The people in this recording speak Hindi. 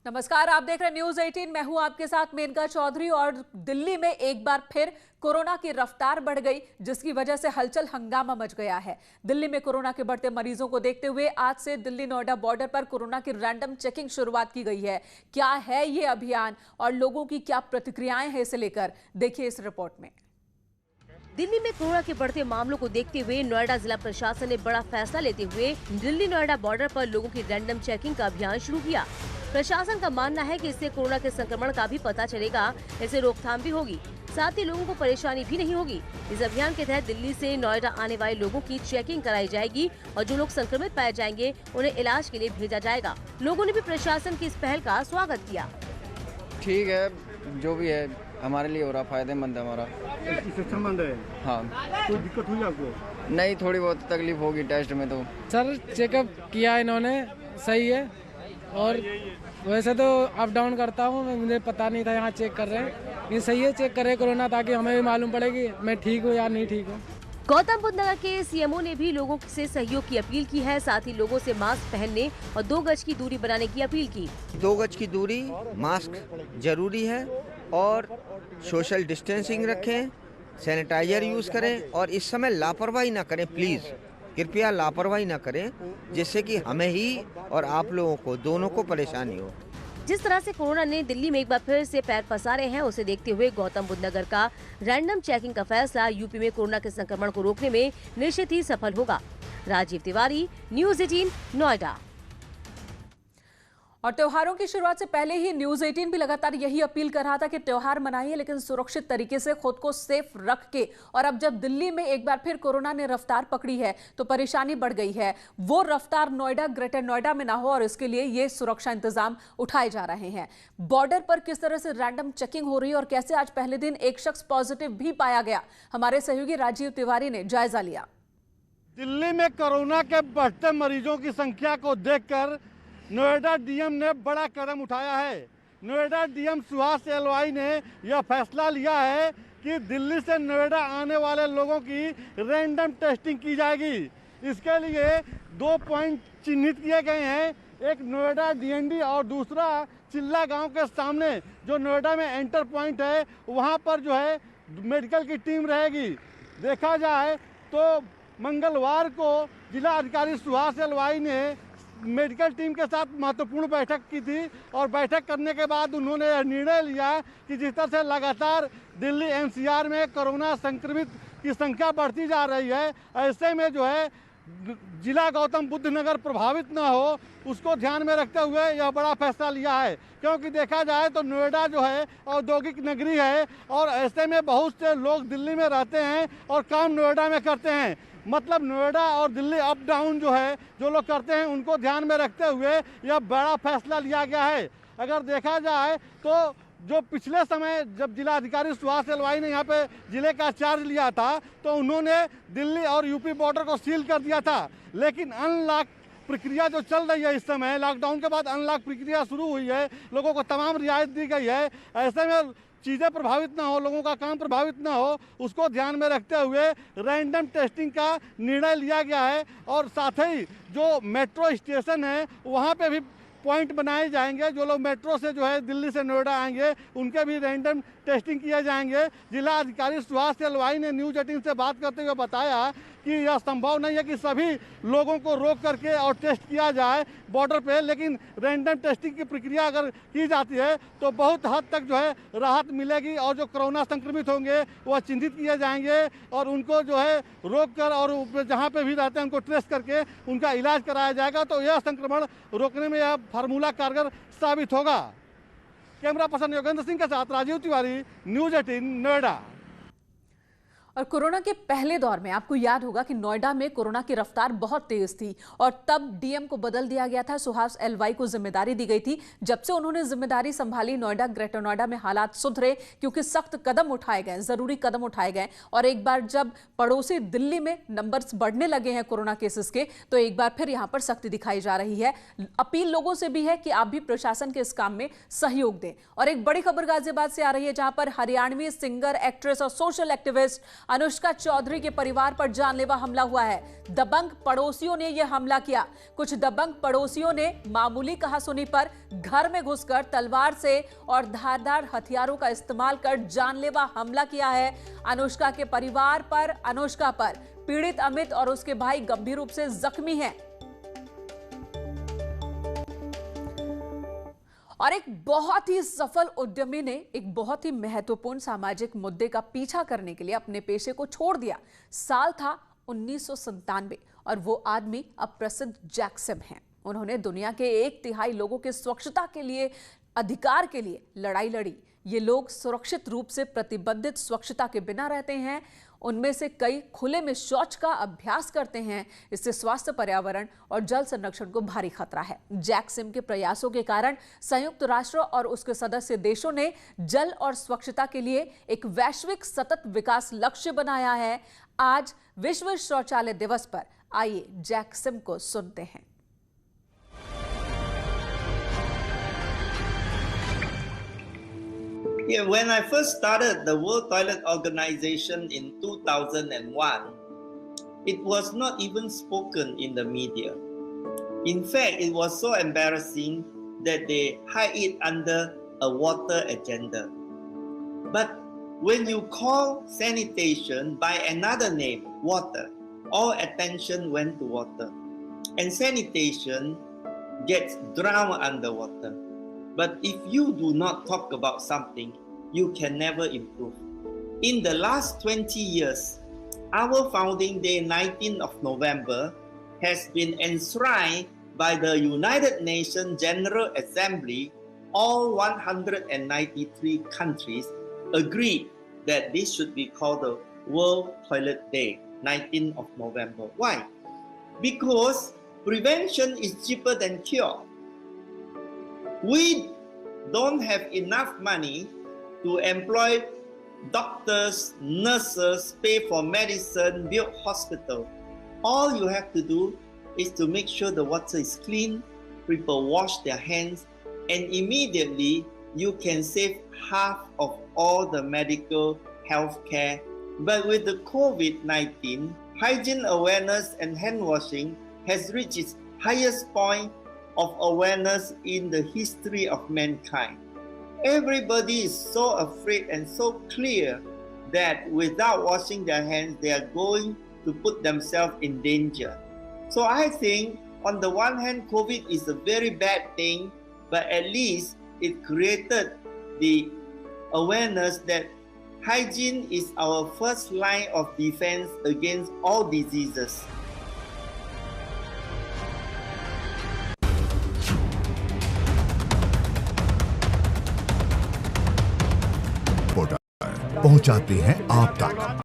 नमस्कार, आप देख रहे हैं न्यूज 18। मैं हूं आपके साथ मेनका चौधरी। और दिल्ली में एक बार फिर कोरोना की रफ्तार बढ़ गई, जिसकी वजह से हलचल हंगामा मच गया है। दिल्ली में कोरोना के बढ़ते मरीजों को देखते हुए आज से दिल्ली नोएडा बॉर्डर पर कोरोना की रैंडम चेकिंग शुरुआत की गई है। क्या है ये अभियान और लोगों की क्या प्रतिक्रियाएं हैं, इसे लेकर देखिए इस रिपोर्ट में। दिल्ली में कोरोना के बढ़ते मामलों को देखते हुए नोएडा जिला प्रशासन ने बड़ा फैसला लेते हुए दिल्ली नोएडा बॉर्डर पर लोगों की रैंडम चेकिंग का अभियान शुरू किया। प्रशासन का मानना है कि इससे कोरोना के संक्रमण का भी पता चलेगा, इससे रोकथाम भी होगी, साथ ही लोगों को परेशानी भी नहीं होगी। इस अभियान के तहत दिल्ली से नोएडा आने वाले लोगों की चेकिंग कराई जाएगी और जो लोग संक्रमित पाए जाएंगे उन्हें इलाज के लिए भेजा जाएगा। लोगों ने भी प्रशासन की इस पहल का स्वागत किया। ठीक है, जो भी है हमारे लिए हो रहा, फायदेमंद है हमारा। मंद है। हाँ, कोई दिक्कत हुई आपको? नहीं, थोड़ी बहुत तकलीफ होगी टेस्ट में। तो सर चेकअप किया इन्होंने, सही है। और वैसे तो अप डाउन करता हूँ, मुझे पता नहीं था यहाँ चेक कर रहे हैं। ये सही है, चेक कर रहे हैं कोरोना, ताकि हमें भी मालूम पड़ेगी मैं ठीक हूँ या नहीं ठीक हूँ। गौतम बुद्ध नगर के सीएमओ ने भी लोगों से सहयोग की अपील की है, साथ ही लोगों से मास्क पहनने और 2 गज की दूरी बनाने की अपील की। 2 गज की दूरी, मास्क जरूरी है और सोशल डिस्टेंसिंग रखें, सैनिटाइजर यूज करें और इस समय लापरवाही ना करें, प्लीज कृपया लापरवाही ना करें, जिससे कि हमें ही और आप लोगों को दोनों को परेशानी हो। जिस तरह से कोरोना ने दिल्ली में एक बार फिर से पैर पसारे हैं, उसे देखते हुए गौतम बुद्ध नगर का रैंडम चेकिंग का फैसला यूपी में कोरोना के संक्रमण को रोकने में निश्चित ही सफल होगा। राजीव तिवारी, न्यूज 18, नोएडा। और त्योहारों की शुरुआत से पहले ही न्यूज 18 भी लगातार यही अपील कर रहा था कि त्योहार मनाइए, लेकिन सुरक्षित तरीके से, खुद को सेफ रख के। और अब जब दिल्ली में एक बार फिर कोरोना ने रफ्तार पकड़ी है तो परेशानी बढ़ गई है। वो रफ्तार नोएडा, ग्रेटर नोएडा में ना हो, और इसके लिए ये सुरक्षा इंतजाम उठाए जा रहे हैं। बॉर्डर पर किस तरह से रैंडम चेकिंग हो रही है और कैसे आज पहले दिन एक शख्स पॉजिटिव भी पाया गया, हमारे सहयोगी राजीव तिवारी ने जायजा लिया। दिल्ली में कोरोना के बढ़ते मरीजों की संख्या को देखकर नोएडा डीएम ने बड़ा कदम उठाया है। नोएडा डीएम सुहास एलवाई ने यह फैसला लिया है कि दिल्ली से नोएडा आने वाले लोगों की रैंडम टेस्टिंग की जाएगी। इसके लिए 2 पॉइंट चिन्हित किए गए हैं, एक नोएडा डीएनडी और दूसरा चिल्ला गांव के सामने जो नोएडा में एंटर पॉइंट है, वहां पर जो है मेडिकल की टीम रहेगी। देखा जाए तो मंगलवार को जिला अधिकारी सुहास एलवाई ने मेडिकल टीम के साथ महत्वपूर्ण बैठक की थी और बैठक करने के बाद उन्होंने निर्णय लिया कि जिस तरह से लगातार दिल्ली एनसीआर में कोरोना संक्रमित की संख्या बढ़ती जा रही है, ऐसे में जो है जिला गौतम बुद्ध नगर प्रभावित न हो, उसको ध्यान में रखते हुए यह बड़ा फैसला लिया है। क्योंकि देखा जाए तो नोएडा जो है औद्योगिक नगरी है और ऐसे में बहुत से लोग दिल्ली में रहते हैं और काम नोएडा में करते हैं। मतलब नोएडा और दिल्ली अप डाउन जो है जो लोग करते हैं, उनको ध्यान में रखते हुए यह बड़ा फैसला लिया गया है। अगर देखा जाए तो जो पिछले समय जब जिलाधिकारी सुहास एलवाई ने यहाँ पे जिले का चार्ज लिया था तो उन्होंने दिल्ली और यूपी बॉर्डर को सील कर दिया था, लेकिन अनलॉक प्रक्रिया जो चल रही है इस समय, लॉकडाउन के बाद अनलॉक प्रक्रिया शुरू हुई है, लोगों को तमाम रियायत दी गई है। ऐसे में चीज़ें प्रभावित ना हो, लोगों का काम प्रभावित ना हो, उसको ध्यान में रखते हुए रैंडम टेस्टिंग का निर्णय लिया गया है। और साथ ही जो मेट्रो स्टेशन है वहाँ पे भी पॉइंट बनाए जाएंगे। जो लोग मेट्रो से जो है दिल्ली से नोएडा आएंगे उनके भी रैंडम टेस्टिंग किए जाएंगे। जिला अधिकारी सुहास एलवाई ने न्यूज 18 से बात करते हुए बताया कि यह संभव नहीं है कि सभी लोगों को रोक करके और टेस्ट किया जाए बॉर्डर पे, लेकिन रैंडम टेस्टिंग की प्रक्रिया अगर की जाती है तो बहुत हद तक जो है राहत मिलेगी और जो कोरोना संक्रमित होंगे वह चिन्हित किए जाएंगे और उनको जो है रोक कर और जहाँ पे भी रहते हैं उनको ट्रेस करके उनका इलाज कराया जाएगा। तो यह संक्रमण रोकने में यह फार्मूला कारगर साबित होगा। कैमरा पर्सन योगेंद्र सिंह के साथ राजीव तिवारी, न्यूज 18, नोएडा। और कोरोना के पहले दौर में आपको याद होगा कि नोएडा में कोरोना की रफ्तार बहुत तेज थी और तब डीएम को बदल दिया गया था, सुहास एलवाई को जिम्मेदारी दी गई थी। जब से उन्होंने जिम्मेदारी संभाली, नोएडा, ग्रेटर नोएडा में हालात सुधरे क्योंकि सख्त कदम उठाए गए, जरूरी कदम उठाए गए। और एक बार जब पड़ोसी दिल्ली में नंबर्स बढ़ने लगे हैं कोरोना केसेस के, तो एक बार फिर यहां पर सख्ती दिखाई जा रही है। अपील लोगों से भी है कि आप भी प्रशासन के इस काम में सहयोग दें। और एक बड़ी खबर गाजियाबाद से आ रही है, जहां पर हरियाणवी सिंगर, एक्ट्रेस और सोशल एक्टिविस्ट अनुष्का चौधरी के परिवार पर जानलेवा हमला हुआ है। दबंग पड़ोसियों ने यह हमला किया। कुछ दबंग पड़ोसियों ने मामूली कहासुनी पर घर में घुसकर तलवार से और धारदार हथियारों का इस्तेमाल कर जानलेवा हमला किया है। अनुष्का के परिवार पर, अनुष्का पर पीड़ित अमित और उसके भाई गंभीर रूप से जख्मी हैं। और एक बहुत ही सफल उद्यमी ने एक बहुत ही महत्वपूर्ण सामाजिक मुद्दे का पीछा करने के लिए अपने पेशे को छोड़ दिया। साल था 1997 और वो आदमी अब प्रसिद्ध जैक सिम हैं। उन्होंने दुनिया के 1/3 लोगों के स्वच्छता के लिए, अधिकार के लिए लड़ाई लड़ी। ये लोग सुरक्षित रूप से प्रतिबंधित स्वच्छता के बिना रहते हैं। उनमें से कई खुले में शौच का अभ्यास करते हैं। इससे स्वास्थ्य, पर्यावरण और जल संरक्षण को भारी खतरा है। जैक सिम के प्रयासों के कारण संयुक्त राष्ट्र और उसके सदस्य देशों ने जल और स्वच्छता के लिए एक वैश्विक सतत विकास लक्ष्य बनाया है। आज विश्व शौचालय दिवस पर आइए जैक सिम को सुनते हैं। Yeah, when I first started the World Toilet Organization in 2001, it was not even spoken in the media. In fact, it was so embarrassing that they hide it under a water agenda. But when you call sanitation by another name, water, all attention went to water. And sanitation gets drowned underwater. But if you do not talk about something, you can never improve. In the last 20 years, our founding day, 19th of November, has been enshrined by the United Nations General Assembly. All 193 countries agreed that this should be called the World Toilet Day, 19th of November. Why? Because prevention is cheaper than cure. We don't have enough money to employ doctors, nurses, pay for medicine, build hospital. All you have to do is to make sure the water is clean, people wash their hands, and immediately you can save half of all the medical health care. But with the COVID-19, hygiene awareness and hand washing has reached its highest point of awareness in the history of mankind. Everybody is so afraid and so clear that without washing their hands, they are going to put themselves in danger. So I think on the one hand, COVID is a very bad thing, but at least it created the awareness that hygiene is our first line of defense against all diseases. पहुंचाते हैं आप तक।